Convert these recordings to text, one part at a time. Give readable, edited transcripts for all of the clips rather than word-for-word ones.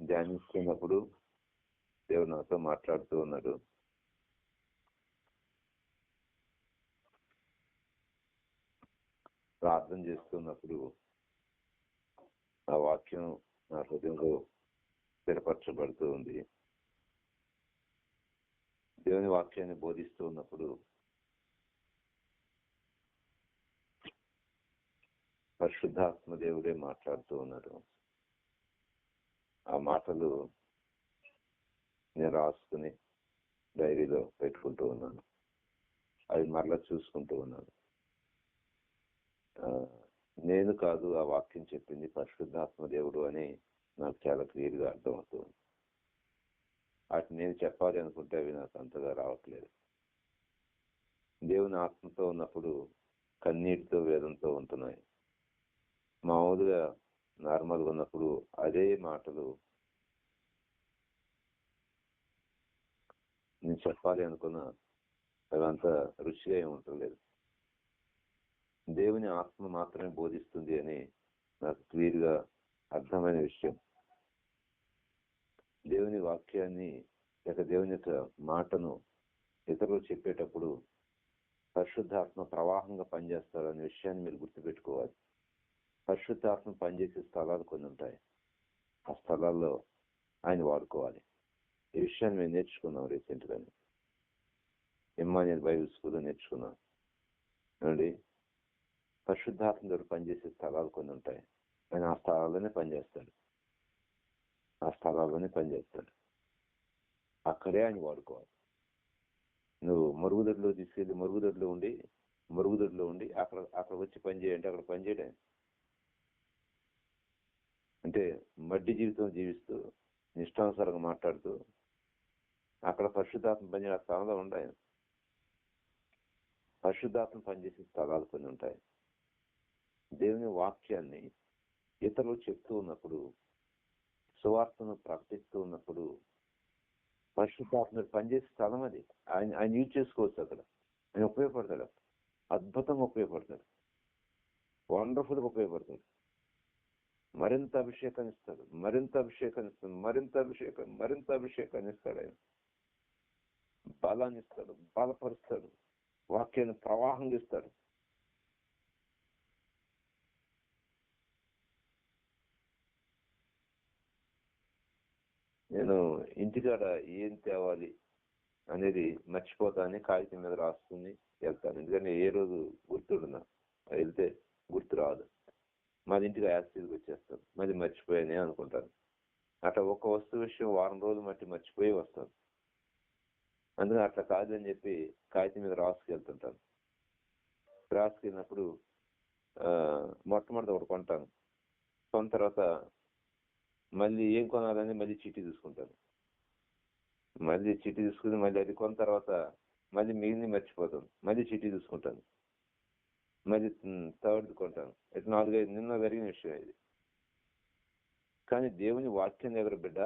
ధ్యానిస్తున్నప్పుడు దేవుడు నాతో మాట్లాడుతూ ఉన్నాడు. ప్రార్థన చేస్తున్నప్పుడు ఆ వాక్యం నా హృదయంలో స్థిరపరచబడుతూ ఉంది. దేవుని వాక్యాన్ని బోధిస్తూ ఉన్నప్పుడు పరిశుద్ధాత్మ దేవుడే మాట్లాడుతూ ఉన్నాడు. ఆ మాటలు నేను రాసుకుని డైరీలో పెట్టుకుంటూ ఉన్నాను. అవి మరలా చూసుకుంటూ ఉన్నాను. నేను కాదు ఆ వాక్యం చెప్పింది, పరిశుద్ధాత్మ దేవుడు అని నాకు చాలా క్లియర్గా అర్థమవుతుంది. వాటిని నేను చెప్పాలి అనుకుంటే అవి నాకు అంతగా రావట్లేదు. దేవుని ఆత్మతో ఉన్నప్పుడు కన్నీటితో వేదంతో ఉంటున్నాయి. మామూలుగా నార్మల్గా ఉన్నప్పుడు అదే మాటలు నేను చెప్పాలి అనుకున్నా అదంత రుచిగా ఏమి ఉండలేదు. దేవుని ఆత్మ మాత్రమే బోధిస్తుంది అని నాకు క్లియర్గా అర్థమైన విషయం. దేవుని వాక్యాన్ని లేక దేవుని యొక్క మాటను ఇతరులు చెప్పేటప్పుడు పరిశుద్ధాత్మ ప్రవాహంగా పనిచేస్తారు అనే విషయాన్ని మీరు గుర్తుపెట్టుకోవాలి. పరిశుద్ధాత్మ పనిచేసే స్థలాలు కొన్ని ఉంటాయి. ఆ స్థలాల్లో ఆయన వాడుకోవాలి. ఈ విషయాన్ని మేము నేర్చుకున్నాం రీసెంట్గానే. ఇమ్మాన్యుయల్ బైబిల్ స్కూల్లో నేర్చుకున్నాం. ఏమండి, పరిశుద్ధాత్మ ద్వారా పనిచేసే స్థలాలు కొన్ని ఉంటాయి. ఆయన ఆ స్థలాల్లోనే పనిచేస్తాడు. అక్కడే ఆయన వాడుకోవాలి. నువ్వు మరుగుదొడ్లో తీసుకెళ్ళి మరుగుదొడ్లో ఉండి అక్కడ వచ్చి పని చేయంటే అక్కడ పని చేయడం అంటే మడ్డి జీవితం జీవిస్తూ నిష్టానుసారంగా మాట్లాడుతూ అక్కడ పరిశుద్ధాత్మ పనిచేసే ఆ స్థలంలో ఉంటాయి. పరిశుద్ధాత్మ పనిచేసే స్థలాలు కొన్ని ఉంటాయి. దేవుని వాక్యాన్ని ఇతరులు చెప్తూ ఉన్నప్పుడు, సువార్తను ప్రకటిస్తూ ఉన్నప్పుడు పరిశుద్ధాత్మ పనిచేసే స్థలం అది. ఆయన యూజ్ చేసుకోవచ్చు. అక్కడ ఆయన ఉపయోగపడతాడు. అద్భుతంగా ఉపయోగపడతాడు. వండర్ఫుల్గా ఉపయోగపడతాడు. మరింత అభిషేకాన్ని ఇస్తాడు. మరింత అభిషేకాన్ని ఇస్తాడు. ఆయన బలాన్ని ఇస్తాడు, బలపరుస్తాడు, వాక్యాన్ని ప్రవాహంగా ఇస్తాడు. నేను ఇంటికాడ ఏం తేవాలి అనేది మర్చిపోతానని కాగితం మీద రాసుకుని వెళ్తాను. ఎందుకంటే ఏ రోజు గుర్తుండదు. వెళ్తే గుర్తు రాదు. మాది ఇంటికి యాక్సిడ్కి వచ్చేస్తాను. మళ్ళీ మర్చిపోయానే అనుకుంటాను. అట్లా ఒక వస్తువు విషయం వారం రోజులు మర్చిపోయి వస్తాను. అందుకని అట్లా కాదని చెప్పి కాగితం మీద రాసుకెళ్తుంటాను. రాసుకెళ్ళినప్పుడు మొట్టమొదటి ఒకటి కొంటాను. కొన్న తర్వాత మళ్ళీ ఏం కొనాలని మళ్ళీ చీటీ తీసుకుంటాను. మళ్ళీ చీటీ తీసుకుని మళ్ళీ అది కొన్న తర్వాత మళ్ళీ మిగిలిన మర్చిపోతాను. మళ్ళీ చీటీ తీసుకుంటాను. మళ్ళీ థర్డ్ కొంటాను. ఇట్లా 4-5 నిన్న జరిగిన విషయం ఇది. కానీ దేవుని వాక్యం దగ్గర బిడ్డ,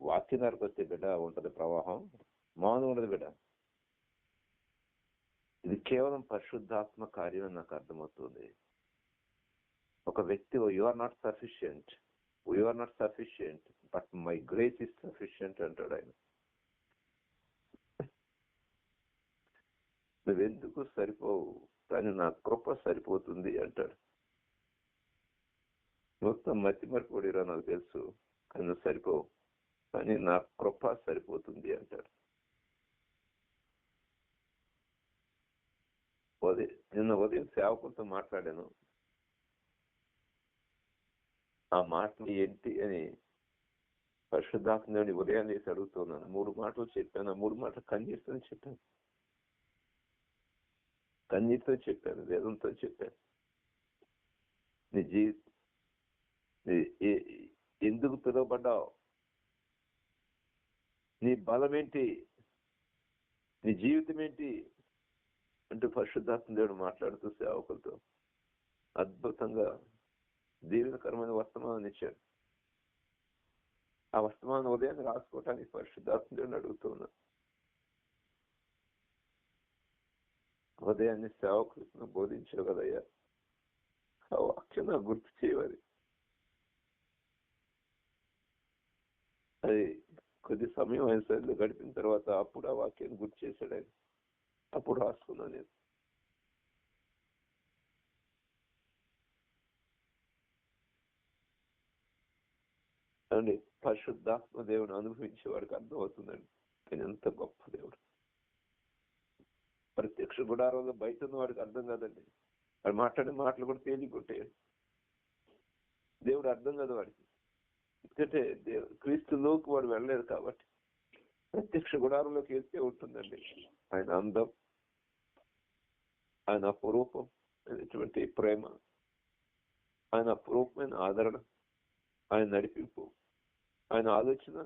వాక్యం దగ్గరకు వస్తే బిడ్డ ఉంటది ప్రవాహం. మామూలుగా ఉండదు బిడ్డ. ఇది కేవలం పరిశుద్ధాత్మ కార్యం అని నాకు అర్థమవుతుంది. ఒక వ్యక్తి you are not sufficient but my grace is sufficient అంటాడు ఆయన. నువ్వెందుకు సరిపోవు, కానీ నా కృప సరిపోతుంది అంటాడు. మొత్తం మర్చిపోడిరా నాకు తెలుసు, కానీ నువ్వు సరిపోవు, కానీ నా కృప సరిపోతుంది అంటాడు. నిన్న ఉదయం సేవకులతో మాట్లాడాను. ఆ మాటలు ఏంటి అని పరిశుద్ధాత్మని ఉదయాన్ని వేసి అడుగుతున్నాను. 3 మాటలు చెప్పాను. ఆ 3 మాటలు కన్నీటితో చెప్పాను, వేదంతో చెప్పాను. నీ ఎందుకు పిలువబడ్డావు, నీ బలం ఏంటి, నీ జీవితం ఏంటి అంటూ పరిశుద్ధాత్మ దేవుడు మాట్లాడుతూ సేవకులతో అద్భుతంగా దీవెనకరమైన వర్తమానాన్ని ఇచ్చాడు. ఆ వర్తమానం ఉదయాన్ని రాసుకోవటానికి పరిశుద్ధాత్మ దేవుడిని అడుగుతున్నా. ఉదయాన్ని సేవకులను బోధించావు కదయ్యా, ఆ వాక్యం నాకు గుర్తు చేయవాలి. అది కొద్ది సమయం ఆయన సరిగ్గా గడిపిన తర్వాత అప్పుడు ఆ వాక్యాన్ని గుర్తు చేశాడు ఆయన. అప్పుడు రాసుకున్నాను నేను. అండి పరిశుద్ధాత్మ దేవుని అనుభవించే వాడికి అర్థమవుతుందండి ఆయన ఎంత గొప్ప దేవుడు. ప్రత్యక్ష గుడారంలో బయట ఉన్న వాడికి అర్థం కాదండి. వాడు మాట్లాడే మాటలు కూడా తేలికొట్టాడు. దేవుడు అర్థం కాదు వాడికి. ఎందుకంటే క్రీస్తులోకి వాడు వెళ్ళలేదు కాబట్టి. ప్రత్యక్ష గుడారంలోకి వెళ్తే ఉంటుందండి ఆయన అందం, ఆయన అపురూపం అయినటువంటి ప్రేమ, ఆయన అపురూపమైన ఆదరణ, ఆయన నడిపింపు, ఆయన ఆలోచన,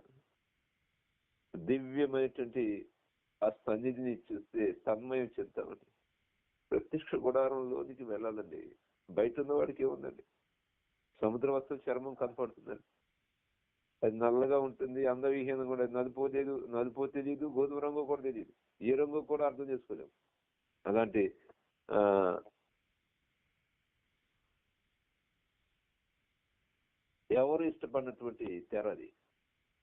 దివ్యమైనటువంటి ఆ సన్నిధిని చూస్తే తన్మయం చెప్తామండి. ప్రత్యక్ష గుడారంలోనికి వెళ్ళాలండి. బయట ఉన్న వాడికి ఏముందండి, సముద్ర వస్త్రం చర్మం కనపడుతుందండి. అది నల్లగా ఉంటుంది, అందవిహీనంగా కూడా. నలుపో తెలియదు, గోధుమ రంగు కూడా తెలియదు, ఏ రంగు కూడా అర్థం చేసుకోలేము. అలాంటి ఎవరు ఇష్టపడినటువంటి తెర అది.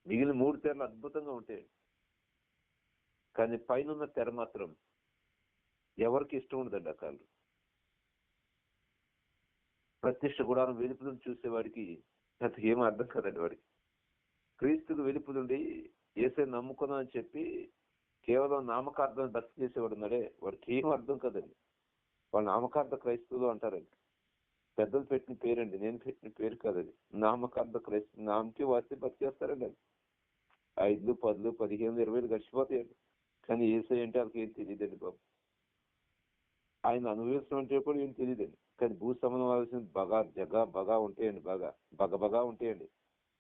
మిగిలిన 3 తెరలు అద్భుతంగా ఉంటాయి, కానీ పైన ఉన్న తెర మాత్రం ఎవరికి ఇష్టం ఉండదండి. ఆ కాళ్ళు ప్రత్యక్ష గుడారం వెలుపులను చూసేవాడికి అది ఏమో అర్థం కదండి. వాడికి క్రీస్తుకు వెలుపులుండి యేసే నమ్ముకున్నా అని చెప్పి కేవలం నామకార్థం భక్తి చేసేవాడు ఉన్నాడే, వాడికి ఏం అర్థం కదండి. వాళ్ళు నామకార్థ క్రైస్తవులు అంటారండి. పెద్దలు పెట్టిన పేరండి, నేను పెట్టిన పేరు కాదండి. నామకార్థ క్రైస్తవు, నామకి వాస్తే భక్తి చేస్తారండి. అది 5, 10, 15, 20 గడిచిపోతాయండి. కానీ యేసే అంటే వాళ్ళకి ఏం తెలియదండి బాబు. ఆయన అనుభవించడం అంటే కూడా ఏం తెలియదండి. కానీ భూ సంబంధం బగా ఉంటాయండి. బగా ఉంటాయండి.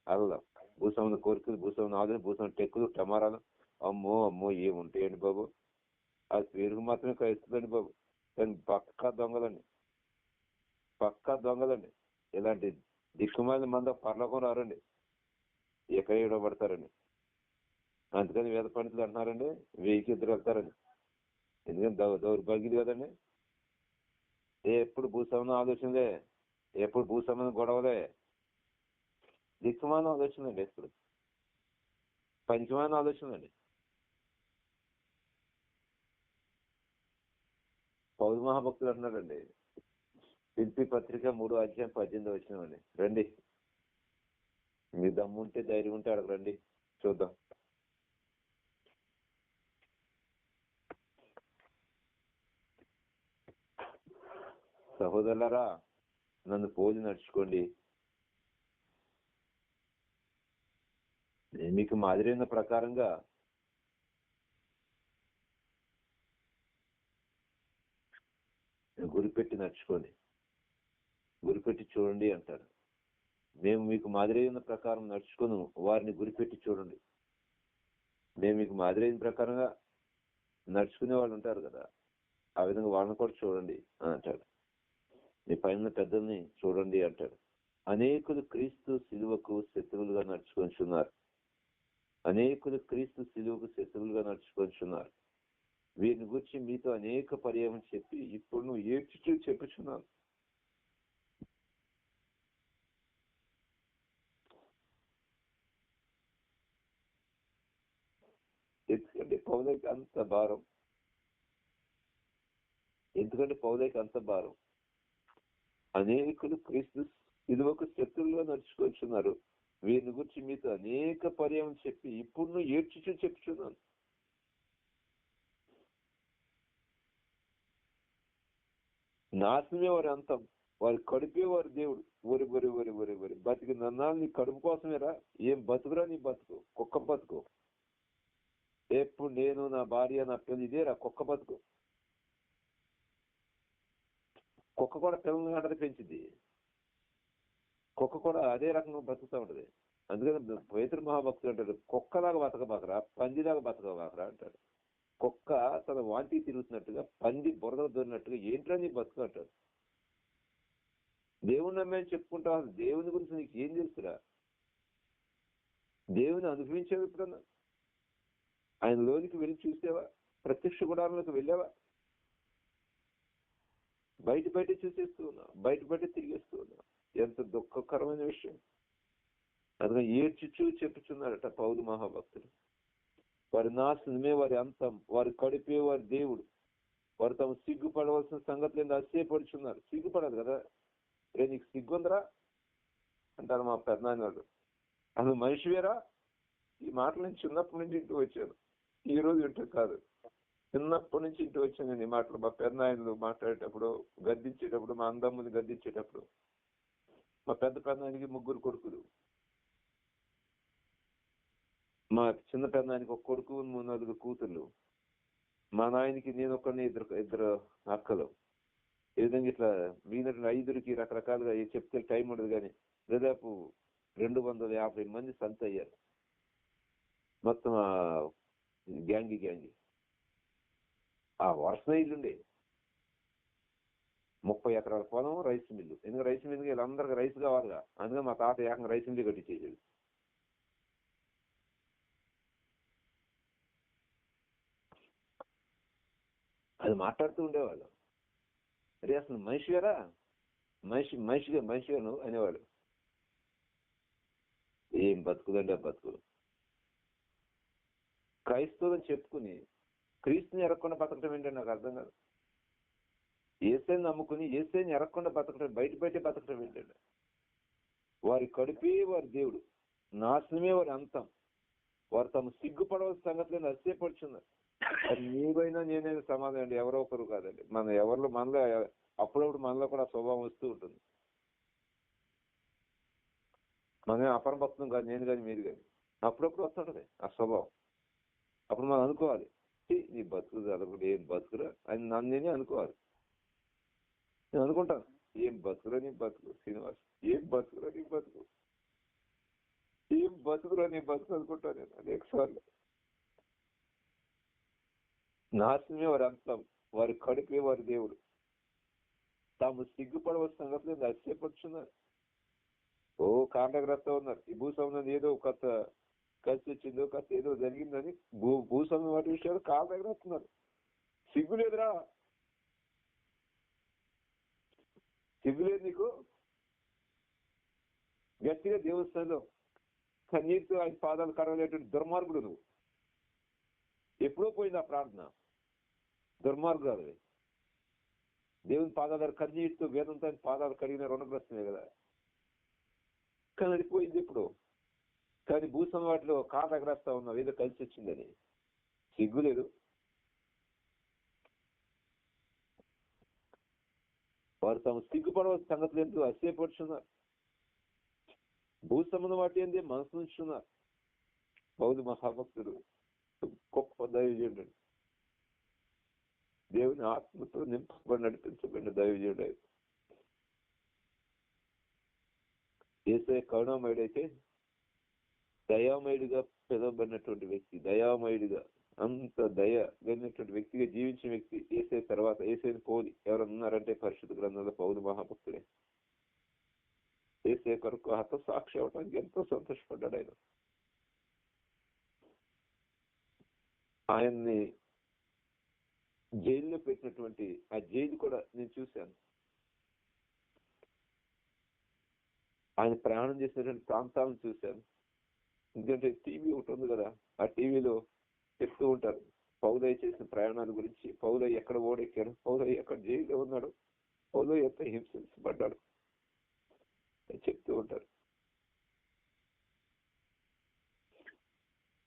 అలా భూ సంబంధం కోరికలు, భూ సంబంధం ఆలోచన, భూ సంబంధం టెక్కులు, టమారాలు, అమ్మో ఏముంటాయండి బాబు. అది పేరుకు మాత్రమే క్రైస్తవులండి బాబు. కానీ పక్కా దొంగలండి. ఇలాంటి దిక్కుమాలిన మంద పరలోకం రారండి, ఎక్కడ ఇవ్వబడతారండి. అందుకని వేద పండితులు అంటున్నారండి 1000కి 2 వెళ్తారండి. ఎందుకంటే దౌర్భాగ్యులు కదండి. ఎప్పుడు భూ సంబంధం ఆలోచనలే, ఎప్పుడు భూ సంబంధం గొడవలే, దిక్కుమాలిన ఆలోచనలండి, ఎప్పుడు పంచమాన ఆలోచనలండి. పౌరు మహాభక్తులు అంటున్నారండి, ఫిలిప్పీ పత్రిక 3:18 రండి, మీ దమ్ము ఉంటే ధైర్యం ఉంటే అడగ రండి, చూద్దాం. సహోదరులారా, నన్ను పోలి నడుచుకోండి, నేను మీకు మాదిరైన ప్రకారంగా గురిపెట్టి నడుచుకోండి, గురిపెట్టి చూడండి అంటారు. మేము మీకు మాదిరైన ప్రకారం నడుచుకుని వారిని గురిపెట్టి చూడండి. మేము మీకు మాదిరైన ప్రకారంగా నడుచుకునే వాళ్ళు ఉంటారు కదా, ఆ విధంగా వాళ్ళని కూడా చూడండి అని అంటాడు. మీ పైన పెద్దల్ని చూడండి అంటాడు. అనేకులు క్రీస్తు శిలువకు శత్రువులుగా నడుచుకొంచున్నారు. వీరిని గురించి మీతో అనేక పర్యాయం చెప్పి ఇప్పుడు నువ్వు ఏడ్చుచూ చెప్పుచున్నాను. ఎందుకంటే పౌలకి అంత భారం. అనేకులు క్రీస్తు శిలువకు శత్రువులుగా నడుచుకొంచున్నారు. వీరిని గురించి మీతో అనేక పర్యాయం చెప్పి ఇప్పుడు నువ్వు ఏడ్చుచూ చెప్పుచున్నాను. నాశనమే వారి అంతం, వారి కడుపే వారి దేవుడు. ఒరి బతికి నన్నాళ్ళు నీ కడుపు కోసమేరా. ఏం బతుకురా నీ బతుకు, కుక్క బతుకు. ఎప్పుడు నేను, నా భార్య, నా పిల్లలు, ఇదేరా కుక్క బతుకు. కుక్క కూడా పిల్లల్ని గంటలు పెంచింది. కుక్క కూడా అదే రకంగా బతుకుతూ ఉంటది. అందుకని పేతురు మహాభక్తులు అంటాడు, కుక్కలాగా బతకబాకరా, పందిలాగా బతకబాకరా అంటాడు. కుక్క తన వాంతి తిరుగుతున్నట్టుగా, పంది బురద దొరినట్టుగా ఏంట్రా నీ బతుకు అంటాడు. దేవుని నమ్మని చెప్పుకుంటా, దేవుని గురించి నీకు ఏం తెలుసురా? దేవుని అనుభవించావు ఎప్పుడన్నా? ఆయన లోనికి వెళ్ళి చూసావా? ప్రత్యక్ష గుడారంలోకి వెళ్ళావా? బయట చూసేస్తూ ఉన్నావు, బయట తిరిగేస్తూ ఉన్నావు. ఎంత దుఃఖకరమైన విషయం. అందుకని ఏడ్చుచూ చెప్పుచున్నారట పౌలు మహాభక్తులు. వారి నాశనమే వారి అంతం, వారి కడిపే వారి దేవుడు. వారు తమ సిగ్గుపడవలసిన సంగతులు అసేపడుచున్నారు. సిగ్గుపడదు కదా, రే నీకు సిగ్గుందరా అంటారు మా పెద్దనాన్న వాళ్ళు. అసలు మనిషివేరా? ఈ మాటలు నేను చిన్నప్పటి నుంచి ఇంటికి వచ్చాను, ఈ రోజు ఇంటికి కాదు, చిన్నప్పటి నుంచి ఇంటికి వచ్చాను నేను. ఈ మాటలు మా పెద్దనాయనలు మాట్లాడేటప్పుడు, గద్దించేటప్పుడు, మా అందమ్మని గద్దించేటప్పుడు. మా పెద్దనాయనకి 3 కొడుకులు, మా చిన్న పెద్దనాయనకి 1 కొడుకు, 3 కూతుర్లు. మా నాయనకి నేను ఒక్కడిని, ఇద్దరు అక్కలు. ఈ విధంగా ఇట్లా వీళ్ళ 5కి రకరకాలుగా చెప్తే టైం ఉండదు, కానీ దాదాపు 250 మంది సంత అయ్యారు మొత్తం. గ్యాంగి ఆ వరుస ఇల్లుండే 30 ఎకరాల పొలం, రైస్ మిల్లు. ఎందుకంటే రైస్ మిల్లుకి వీళ్ళందరికీ రైస్ కావాలిగా, అందుకని మా తాత ఏకంగా రైస్ మిల్లు కట్టించేసాడు. అది మాట్లాడుతూ ఉండేవాళ్ళు. అరే అసలు మనిషిగారా, మనిషిగా నువ్వు అనేవాడు. ఏం బతుకుదండి ఆ బతుకు. క్రైస్తవులని చెప్పుకుని క్రీస్తుని ఎరగకుండా బతకటం ఏంటంటే నాకు అర్థం కాదు. ఏసైని నమ్ముకుని ఏసైని ఎరగకుండా బతకటం, బయటే బతకటం ఏంటంటే. వారి కడుపే వారి దేవుడు, నాశనమే వారి అంతం. వారు తమ సిగ్గుపడవలసిన సంగతులను అసేపడుచున్నారు. అది నీవైనా నేనైనా సమాధానం అండి, ఎవరో ఒకరు కాదండి. మనలో అప్పుడప్పుడు మనలో కూడా స్వభావం వస్తూ ఉంటుంది. మనమే అపరభక్తం కాదు, నేను కానీ మీరు కానీ, అప్పుడప్పుడు వస్తుంటది ఆ స్వభావం. అప్పుడు మనం అనుకోవాలి, నీ బతుకు చదవకుండా ఏం బతుకురా అని నన్ను నేనే అనుకోవాలి. నేను అనుకుంటాను, ఏం బతుకురా నీ బతుకు శ్రీనివాస్, ఏం బతుకురా నీ బతుకు, ఏం బతుకురా నీ బతుకు అనుకుంటాను నేను అనేక సార్లు. నాశనమే వారి అంతం, వారి కడుపే వారి దేవుడు. తాము సిగ్గుపడవలసిన సంగతులు అతిశయపడుచున్నారు. ఓ కాండగ్రస్తా ఉన్నారు. ఈ భూస్వామ్యం ఏదో కొత్త కలిసి వచ్చిందో, కొత్త ఏదో జరిగిందని భూస్వామ్యం వాటి విషయాలు కాండగ్రస్తున్నారు. సిగ్గులేదురా, సిగ్గులేదు నీకు? గట్టిగా దేవస్థానంలో కన్నీటితో ఆయన పాదాలు కడగలేటువంటి దుర్మార్గుడు నువ్వు. ఎప్పుడో పోయింది ఆ ప్రార్థన. దుర్మార్గుడు దేవుని పాదాలు కన్నీటితో వేదంతో ఆయన పాదాలు కడిగిన రుణగ్రస్తమే కదా. కానీ అది పోయింది ఎప్పుడు. కానీ భూస్వామి వాటిలో కాళ్ళు ఎగరేస్తా ఉన్నావు ఏదో కలిసి వచ్చిందని. సిగ్గులేదు. వారు తమ సిగ్గుపడవలసిన సంగతులు ఎందుకు అసేపడుచున్నారు. భూసంబంధం వాటి ఏంది మనసు నుంచున్నారు. పౌలు మహాభక్తుడు, గొప్ప దైవజనుడు, దేవుని ఆత్మతో నింపబడి నడిపించబడిన దైవజనుడు. యేసయ్య కరుణామయుడైతే దయామయుడిగా పిలువబడినటువంటి వ్యక్తి, దయామయుడిగా అంత దయ కలిగినటువంటి వ్యక్తిగా జీవించిన వ్యక్తి యేసయ్య తర్వాత యేసయ్యని పోలి ఎవరన్నా ఉన్నారంటే పరిశుద్ధ గ్రంథంలో పౌలు మహాభక్తుడే. యేసయ్య కొరకు హతసాక్షి అవడానికి ఎంతో సంతోషపడ్డాడు ఆయన. ఆయన్ని జైల్లో పెట్టినటువంటి ఆ జైలు కూడా నేను చూశాను. ఆయన ప్రయాణం చేసినటువంటి ప్రాంతాలను చూశాను. ఎందుకంటే టీవీ ఒకటి ఉంది కదా, ఆ టీవీలో చెప్తూ ఉంటారు పౌలయ్య చేసిన ప్రయాణాల గురించి. పౌలయ్య ఎక్కడ ఓడెక్కాడు, పౌలయ్య ఎక్కడ జైల్లో ఉన్నాడు, పౌలయ్య ఎంత హింసించబడ్డాడు చెప్తూ ఉంటారు.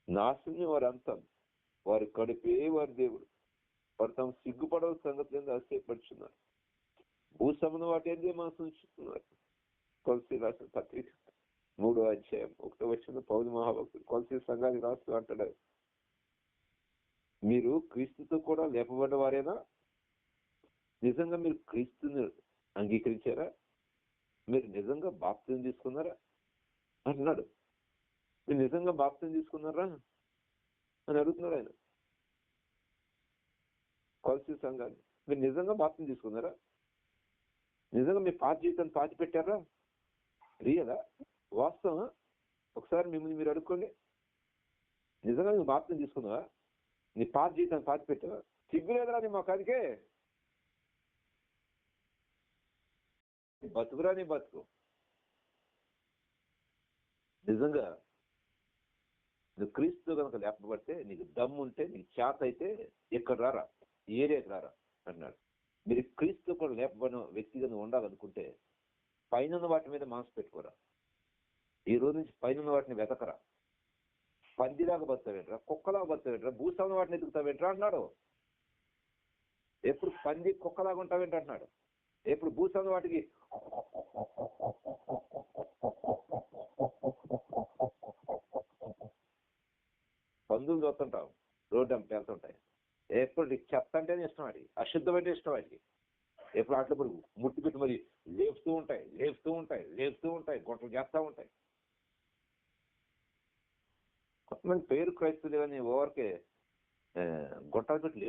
నాశనం వారి అంతం, వారి కడుపే వారి దేవుడు. వారు తమ సిగ్గుపడవ సంగతులను ఆశ్చర్యపడుచున్నారు. భూసంబంధం వాటి ఏంది మనసు ఉంచుతున్నారు. కొలసీ రాసిన పత్రిక 3వ అధ్యాయం 1వ వచనంలో పౌలు మహాభక్తుడు కొలసీ సంఘానికి రాస్తూ అంటాడు, మీరు క్రీస్తుతో కూడా లేపబడ్డ వారేనా? నిజంగా మీరు క్రీస్తుని అంగీకరించారా? మీరు నిజంగా బాప్తిజం తీసుకున్నారా అంటున్నాడు. మీరు నిజంగా బాప్తిజం తీసుకున్నారా అని అడుగుతున్నాడు ఆయన కొలసీ సంఘాన్ని. మీరు నిజంగా బాప్తిజం తీసుకున్నారా? నిజంగా మీ పాత జీవితాన్ని పాతి పెట్టారా? రియలా, వాస్తవా? ఒకసారి మిమ్మల్ని మీరు అడుక్కోండి. నిజంగా నువ్వు బాప్తిజం తీసుకున్నావా? నీ పాత జీవితాన్ని పాతి పెట్టావా? సిగ్గులేదురా నీ మొఖానికే? బతుకురా నీ బతుకు. నిజంగా నువ్వు క్రీస్తు కనుక లేపబడితే, నీకు దమ్ము ఉంటే, నీకు చేత అయితే ఇక్కడ రారా, ఈ ఏరియాకి రారా అన్నాడు. మీరు క్రీస్తు కూడా లేపబడిన వ్యక్తిగా నువ్వు ఉండాలనుకుంటే పైన వాటి మీద మనసు పెట్టుకోరా. ఈ రోజు నుంచి పైన వాటిని వెతకరా. పందిలాగా బతావేంట్రా, కుక్కలాగా బతావేంట్రా, భూస్వామి వాటిని ఎదుగుతావేంట్రా అంటున్నాడు. ఎప్పుడు పంది కుక్కలాగా ఉంటావేంటి అంటున్నాడు. ఎప్పుడు భూస్వామి వాటికి పందులు చూస్తుంటావు, రోడ్డు అంతా వెళ్తుంటాయి. ఎప్పుడు నీకు చెత్త అంటేనే ఇష్టం, వాడికి అశుద్ధం అంటే ఇష్టం. వాడికి ఎప్పుడు అట్లా ముట్టి పెట్టి మరి లేపుతూ ఉంటాయి, గొంటలు చేస్తూ ఉంటాయి. కొంతమంది పేరు క్రైస్తవులు కానీ ఓవర్కే గొట్టాలు పెట్టి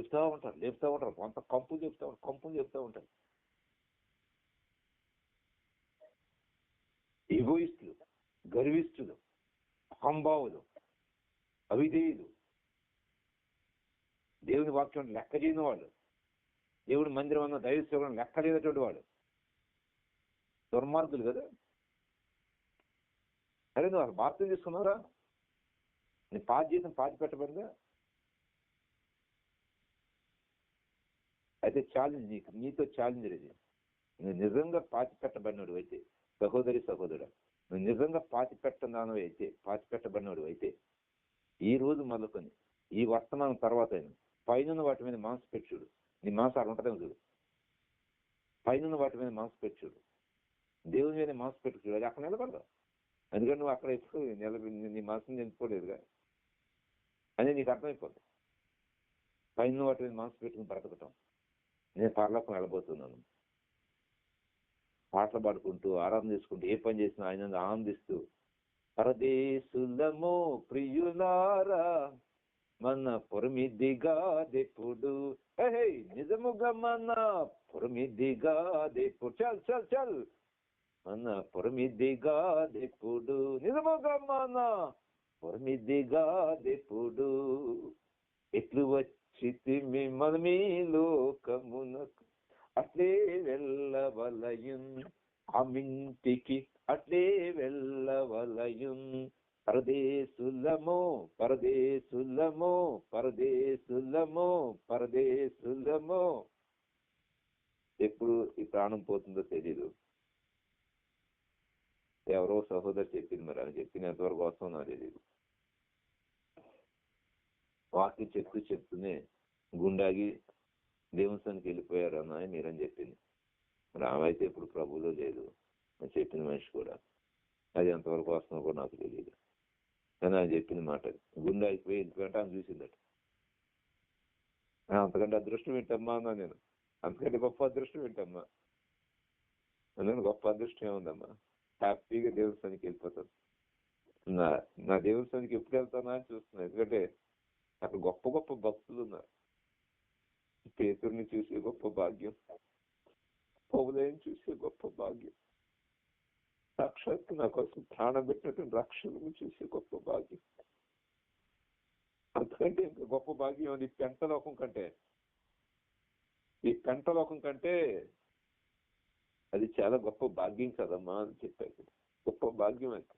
లేపుతూ ఉంటారు. కొంత కంపులు చెప్తూ ఉంటారు. ఎగోయిస్టులు, గర్విష్ఠులు, అహంభావులు, అవిధేయులు, దేవుని వాక్యం లెక్క చేయని వాడు, దేవుడి మందిరం అన్న దైవసేవలను లెక్క లేనటువంటి వాడు, దుర్మార్గులు కదా. అరే నువ్వు అసలు బాప్తిజం తీసుకున్నావురా? నీ జీతం పాతి పెట్టబడిందా? అయితే ఛాలెంజ్ నీతో ఛాలెంజ్ ఇది. నువ్వు నిజంగా పాతి పెట్టబడినడు అయితే, సహోదరుడా, నువ్వు నిజంగా పాతి పెట్టబడినడు అయితే ఈ రోజు మొదలుకొని ఈ వర్తమానం తర్వాత పైన వాటి మీద మనసు పెట్టి చూడు. నీ మనసు అలా ఉంటుందేమో చూడు. పైన వాటి మీద మనసు పెట్టి చూడు, దేవుని మీద మనసు పెట్టి చూడు. అది అక్కడ నిలబడదు. అందుకని నువ్వు అక్కడ ఎప్పుడు నీ మనసుని నిలుపుకోలేదుగా అని నీకు అర్థమైపోతుంది. పైన వాటి మీద మనసు పెట్టుకుని బ్రతకటం. నేను పరలోకం వెళ్ళబోతున్నాను, పాటలు పాడుకుంటూ ఆరాధన చేసుకుంటూ ఏ పని చేసినా ఆయన ఆనందిస్తూ, పరదేశులము ప్రియులారా మన పొరమిదిగాదెప్పుడు, నిజముగా మన పొరమిదిగాదెప్పుడు, చల్ మన పొరమిదిగాదెప్పుడు, నిజముగా మన పొరమిదిగాదెప్పుడు, ఎట్లు వచ్చితిమి మనమీ లోకమునకు అట్లే వెళ్ళవలయున్, ఆమింటికి అట్లే వెళ్ళవలయున్, పరదేశులము ఎప్పుడు ఈ ప్రాణం పోతుందో తెలీదు. ఎవరో సహోదరు చెప్పింది, మరి అని చెప్పిన ఎంతవరకు వస్తాం నాకు తెలీదు. వాక్యం చెప్తూనే గుండాగి దేవుని సన్నిధికి వెళ్ళిపోయారు అన్న మీరని చెప్పింది. మరి ఆమె అయితే ఇప్పుడు ప్రభువులో లేదు అని చెప్పిన మనిషి కూడా. అది ఎంతవరకు వస్తుందో కూడా నాకు తెలియదు. కానీ ఆయన చెప్పిన మాట గుండె అయిపోయి వెళ్ళిపోయింటే ఆమె చూసిందట. అంతకంటే అదృష్టం ఏంటమ్మా అన్నా నేను. అంతకంటే గొప్ప అదృష్టం ఏంటమ్మా నేను. గొప్ప అదృష్టం ఏముందమ్మా? హ్యాపీగా దేవుని సన్నిధికి వెళ్ళిపోతాను. నా దేవుని సన్నిధికి ఎప్పుడు వెళ్తానా అని చూస్తున్నాను. ఎందుకంటే అక్కడ గొప్ప గొప్ప భక్తులు ఉన్నారు. పేతురుని చూసే గొప్ప భాగ్యం, పౌలుని చూసే గొప్ప భాగ్యం, సాక్షాత్తు నా కోసం ప్రాణం పెట్టినటువంటి రక్షణను చూసే గొప్ప భాగ్యం. అంతకంటే ఇంకా గొప్ప భాగ్యం అది ఈ పెంటలోకం కంటే అది చాలా గొప్ప భాగ్యం కదమ్మా అని చెప్పారు. గొప్ప భాగ్యం అది.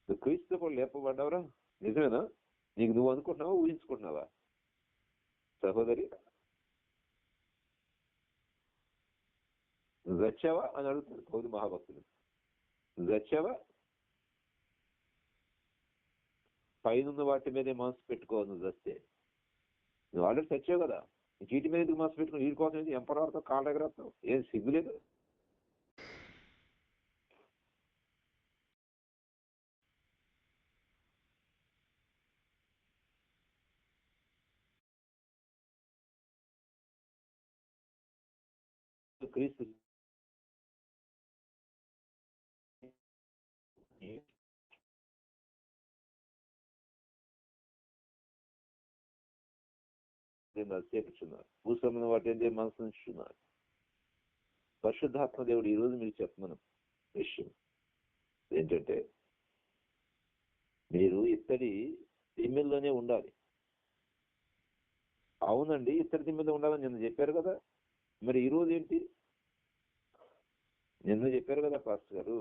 నువ్వు క్రీస్తు కూడా లేపబడ్డావురా, నిజమేనా? నీకు నువ్వు అనుకుంటున్నావా, ఊహించుకుంటున్నావా? సహోదరి వచ్చావా అని అడుగుతాడు పౌలు మహాభక్తుడు. వచ్చావా? పైన వాటి మీదే మనసు పెట్టుకోవాలి. నువ్వు వస్తే నువ్వు ఆల్రెడీ చచ్చావు కదా, చీటి మీద ఎందుకు మనసు పెట్టుకుని వీడి కోసం ఎంపరవారితో కాళ్ళ దగ్గర ఏం సిగ్గులేదు? క్రీస్తు చేపించున్నారు, భూసమైన వాటి ఏంటి మనసు ఉంచుతున్నారు. పరిశుద్ధాత్మ దేవుడు ఈరోజు మీకు చెప్పమను విషయం ఏంటంటే, మీరు ఇత్తడి దిమ్మెల్లోనే ఉండాలి. అవునండి, ఇత్తడి దిమ్మెల్లో ఉండాలని నిన్న చెప్పారు కదా. మరి ఈ రోజు ఏంటి? నిన్న చెప్పారు కదా పాస్టర్ గారు,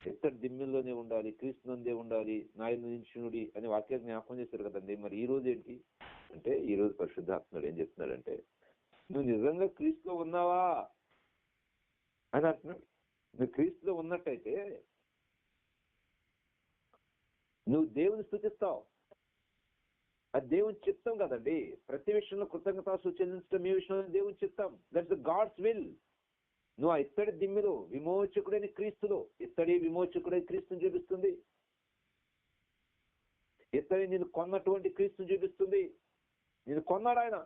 ఎత్తడి దిమ్మిల్లోనే ఉండాలి, క్రీస్తు నందే ఉండాలి, నాయన నించునుడి అని వాక్యాన్ని జ్ఞాపకం చేశారు కదండి. మరి ఈ రోజు ఏంటి అంటే, ఈ రోజు పరిశుద్ధాత్ముడు ఏం చెప్తున్నాడంటే, నువ్వు నిజంగా క్రీస్తులో ఉన్నావా అని అంటున్నాడు. నువ్వు క్రీస్తులో ఉన్నట్టయితే నువ్వు దేవుని స్తుతిస్తావు. అది దేవుని చిత్తం కదండి. ప్రతి విషయంలో కృతజ్ఞతాస్తుతులు చెల్లించడం మీ విషయంలో దేవుని చిత్తం. That's God's will. నువ్వు ఆ ఇత్తడి దిమ్మిలో విమోచకుడైన క్రీస్తులో, ఇత్తడి విమోచకుడైన క్రీస్తుని చూపిస్తుంది. ఇత్తడి నేను కొన్నటువంటి క్రీస్తుని చూపిస్తుంది. నేను కొన్నాడు ఆయన,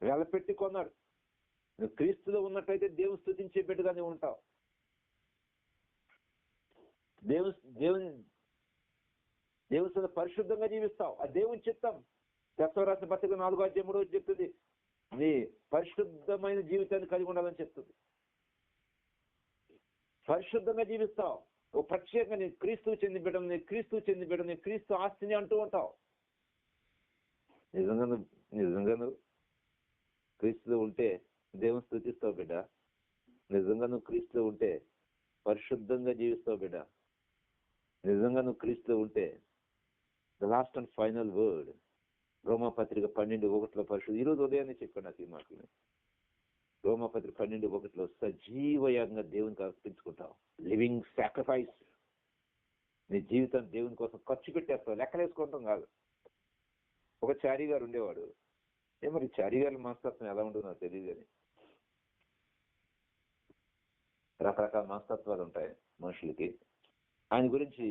వెలపెట్టి కొన్నాడు. నువ్వు క్రీస్తులో ఉన్నట్టయితే దేవుని స్తుతించే బిడ్డగానే ఉంటావు. దేవుని పరిశుద్ధంగా జీవిస్తావు. ఆ దేవుని చిత్తం. రాసిన పత్రిక 4:3 చెప్తుంది, నీ పరిశుద్ధమైన జీవితాన్ని కలిగి ఉండాలని చెప్తుంది. పరిశుద్ధంగా జీవిస్తావు. ఓ ప్రత్యేకంగా నేను క్రీస్తువు చెంది బిడ్డం, నేను క్రీస్తువు చెంది బిడ్డం, నేను క్రీస్తు ఆస్తిని అంటూ ఉంటావు. నిజంగా నువ్వు క్రీస్తులో ఉంటే దేవుని స్తుతిస్తావు బిడ్డ. నిజంగా నువ్వు క్రీస్తులో ఉంటే పరిశుద్ధంగా జీవిస్తావు బిడ్డ. నిజంగా నువ్వు క్రీస్తులో ఉంటే the last and final word రోమాపత్రిక 12:1 పరిశుద్ధ. ఈరోజు ఉదయాన్నే చెప్పాను నాకు ఈ మాటలు. రోమాపత్రిక 12:1 సజీవయంగా దేవునికి అర్పించుకుంటావు. Living sacrifice. నీ జీవితాన్ని దేవుని కోసం ఖర్చు పెట్టేస్తావు, లెక్కలేసుకుంటాం కాదు. ఒక చారీ గారు ఉండేవాడు. మరి చారీ గారి మనస్తత్వం ఎలా ఉంటుందో నాకు తెలియదు, కానీ రకరకాల మనస్తత్వాలు ఉంటాయి మనుషులకి. ఆయన గురించి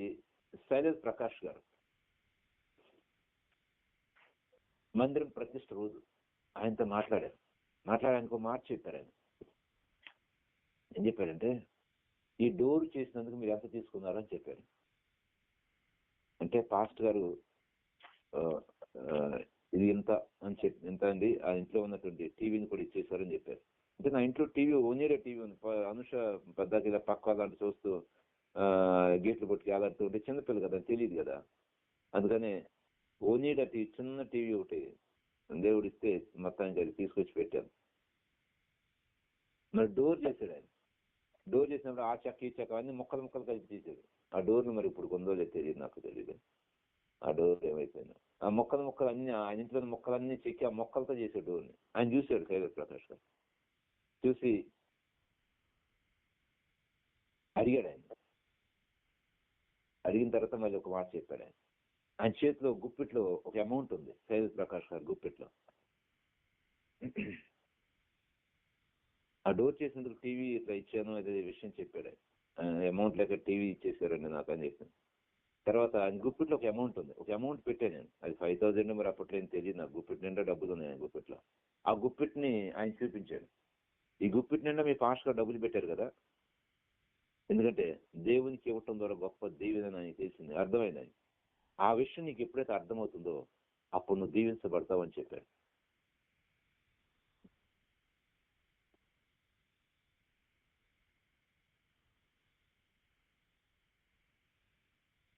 శైలేష్ ప్రకాష్ గారు మందిరం ప్రతిష్ఠ రోజు ఆయనతో మాట్లాడారు. ఆయనకు మాట చెప్పారు. ఆయన ఏం చెప్పారంటే, ఈ డోర్ చేసినందుకు మీరు ఎంత తీసుకున్నారు అని చెప్పారు. అంటే పాస్ట్ గారు ఇది ఇంత అని చెప్పి, ఇంత అండి, ఆ ఇంట్లో ఉన్నటువంటి టీవీని కూడా ఇచ్చేసారని చెప్పారు. అంటే నా ఇంట్లో టీవీ ఓనీడే టీవీ ఉంది. అనుష పెద్దకి ఇలా పక్క అలాంటి చూస్తూ గేట్లు పట్టుకు అలాంటి ఉంటే చిన్నపిల్ల కదా, తెలియదు కదా. అందుకనే ఓనీడా టీవీ, చిన్న టీవీ ఒకటి దేవుడు ఇస్తే మొత్తానికి అది తీసుకొచ్చి పెట్టాను. మరి డోర్ చేశాడు ఆయన. డోర్ చేసినప్పుడు ఆ చెక్క ఈ చెక్క అన్ని ముక్కలు కలిపి తీసాడు. ఆ డోర్ని మరి ఇప్పుడు కొందో లేదు తెలియదు, నాకు తెలియదు. ఆ డోర్ ఏమైపోయిందో. ఆ మొక్కలు అన్ని, ఆయన ఇంట్లో మొక్కలన్నీ చెక్కి ఆ మొక్కలతో చేసాడు డోర్ని. ఆయన చూశాడు శైలేష్ ప్రకాష్ గారు. చూసి అడిగాడు. ఆయన అడిగిన తర్వాత మళ్ళీ ఒక మాట చెప్పాడు. ఆయన చేతిలో గుప్పిట్లో ఒక అమౌంట్ ఉంది. శైలేష్ ప్రకాష్ గారు గుప్పిట్లో ఆ డోర్ చేసినందుకు టీవీ ఇట్లా ఇచ్చాను అదే విషయం చెప్పాడు. అమౌంట్ లేక టీవీ ఇచ్చేసారండి నాకు అని చెప్పాను. తర్వాత ఆయన గుప్పిట్లో ఒక అమౌంట్ ఉంది. ఒక అమౌంట్ పెట్టాను నేను. అది 5,000 మరి అప్పట్లో ఏం తెలియదు నాకు. గుప్పిట్ నిండా డబ్బులు ఉన్నాయి ఆయన గుప్పిట్లో. ఆ గుప్పిట్ని ఆయన చూపించాడు. ఈ గుప్పిట్ నిండా మీ పాస్టర్ గారు డబ్బులు పెట్టారు కదా, ఎందుకంటే దేవునికి ఇవ్వటం ద్వారా గొప్ప దీవెన ఆయనకి తెలిసింది, అర్థమైంది ఆయన. ఆ విషయం నీకు ఎప్పుడైతే అర్థమవుతుందో అప్పుడు నువ్వు దీవించబడతావు అని చెప్పాడు.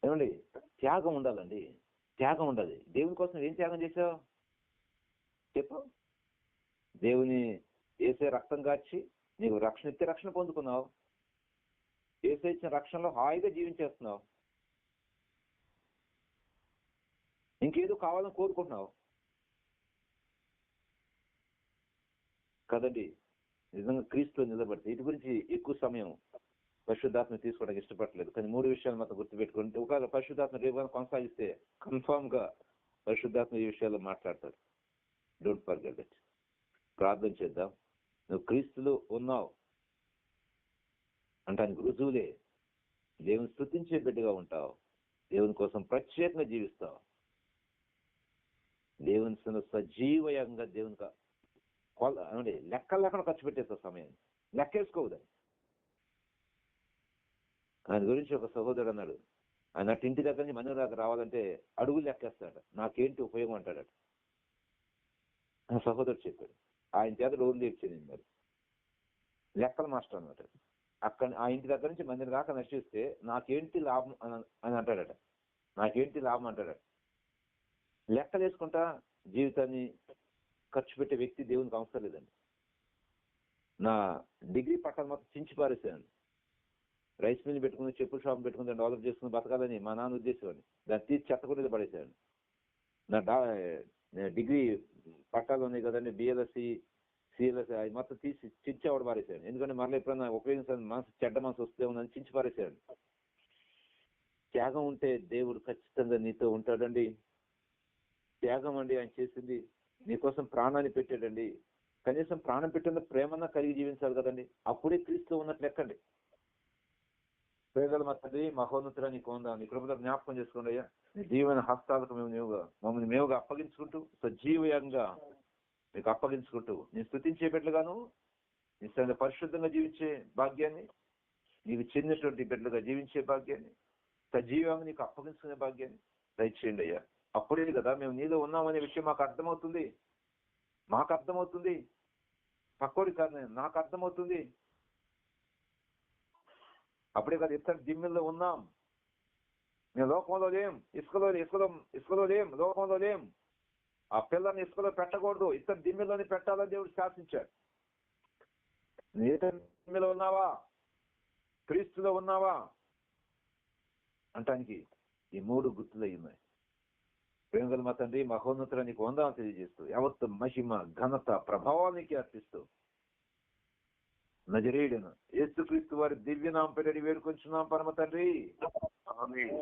ఏమండి, త్యాగం ఉండాలండి. త్యాగం ఉండాలి. దేవుని కోసం ఏం త్యాగం చేశావు చెప్పు. దేవుని ఏసే రక్తం కాచి నీకు రక్షణ ఇచ్చే రక్షణ పొందుకున్నావు. ఏసే ఇచ్చిన రక్షణలో హాయిగా జీవించేస్తున్నావు. ఇంకేదో కావాలని కోరుకుంటున్నావు కదండి. నిజంగా క్రీస్తులో నిలబడితే వీటి గురించి ఎక్కువ సమయం పరిశుద్ధాత్మ తీసుకోవడానికి ఇష్టపడలేదు. కానీ 3 విషయాలు మాత్రం గుర్తుపెట్టుకుంటే, ఒకవేళ పరిశుద్ధాత్మ రేపు కొనసాగిస్తే కన్ఫామ్ గా పరిశుద్ధాత్మ ఈ విషయాల్లో మాట్లాడతాడు. Don't forget it. ప్రార్థన చేద్దాం. నువ్వు క్రీస్తులో ఉన్నావు అంటానికి రుజువులే. దేవుని స్తుతించే బిడ్డగా ఉంటావు. దేవుని కోసం ప్రత్యేకంగా జీవిస్తావు. దేవుని సజీవయంగా దేవునికి లెక్కలు లేకుండా ఖర్చు పెట్టేస్తావు సమయాన్ని. లెక్కేసుకోవద్దు. ఆయన గురించి ఒక సహోదరుడు అన్నాడు, ఆయన ఇంటి దగ్గర నుంచి మందిరం దాకా రావాలంటే అడుగులు లెక్కేస్తాడు. నాకేంటి ఉపయోగం అంటాడట. ఆ సహోదరుడు చెప్పాడు. ఆయన చేత రోజు తెచ్చింది మరి లెక్కల మాస్టర్ అనమాట. అక్కడ ఆ ఇంటి దగ్గర నుంచి మందిరం దాకా నడిచిస్తే నాకేంటి లాభం అని అంటాడట. నాకేంటి లాభం అంటాడట. లెక్కలు వేసుకుంటా జీవితాన్ని ఖర్చు పెట్టే వ్యక్తి దేవునికి అవసరం లేదండి. నా డిగ్రీ పట్టాలు మొత్తం చించి పారేసాను. రైస్ మిల్ పెట్టుకుని, చెప్పుల షాప్ పెట్టుకుని డెవలప్ చేసుకుని బతకాలని మా నాన్న ఉద్దేశం అని దాన్ని తీసి చెత్తకుండా పడేశాను. నా డిగ్రీ పట్టాలు ఉన్నాయి కదండి, బిఎల్ఎస్సి, సిఎల్ఎస్, అవి మొత్తం తీసి చించి ఆవిడ పారేశాను. ఎందుకంటే మరలా ఎప్పుడైనా ఉపయోగించాలని మనసు, చెడ్డ మనసు వస్తే ఉందని చించి పారేశాను. త్యాగం ఉంటే దేవుడు ఖచ్చితంగా నీతో ఉంటాడండి. త్యాగం అండి ఆయన చేసింది. నీకోసం ప్రాణాన్ని పెట్టాడండి. కనీసం ప్రాణం పెట్టిన ప్రేమన్నా కలిగి జీవించాలి కదండి. అప్పుడే క్రీస్తు ఉన్నట్లు ఎక్కండి. పేదల మా తండ్రి, మహోన్నతుడా నీకు ఉందా, నీ కృపలో జ్ఞాపకం చేసుకోండి అయ్యా. నీ జీవన హస్తాలకు మమ్మల్ని మేముగా అప్పగించుకుంటూ, సజీవంగా మీకు అప్పగించుకుంటూ, నేను స్తుతించే బిడ్డలుగాను, నీ పరిశుద్ధంగా జీవించే భాగ్యాన్ని, నీకు చెందినటువంటి బిడ్డలుగా జీవించే భాగ్యాన్ని, సజీవంగా నీకు అప్పగించుకునే భాగ్యాన్ని దయచేయండి అయ్యా. అప్పుడే కదా మేము నీలో ఉన్నామనే విషయం మాకు అర్థమవుతుంది. పక్కోడి కాదు, నాకు అర్థమవుతుంది. అప్పుడే కదా ఇతర దిమ్మిల్లో ఉన్నాం. మేము లోకంలో లేం, ఇసుకలో లేం, లోకంలో లేం. ఆ పిల్లల్ని ఇసుకలో పెట్టకూడదు, ఇతర దిమ్మిలోని పెట్టాలని దేవుడు శాసించాడు. నీ ఇతర దిమ్మిలో ఉన్నావా, క్రీస్తులో ఉన్నావా అంటానికి ఈ 3 గుర్తులు ఉన్నాయి. ప్రేమగల మా తండ్రి, మహోన్నతుల నీకు వందనాలు తెలియజేస్తూ, యావత్తు మహిమ, ఘనత, ప్రభావానికి అర్పిస్తూ, నజరేయుడైన యేసుక్రీస్తు వారి దివ్యనామం పేరిట వేడుకొంచున్నాం పరమ తండ్రి. ఆమేన్.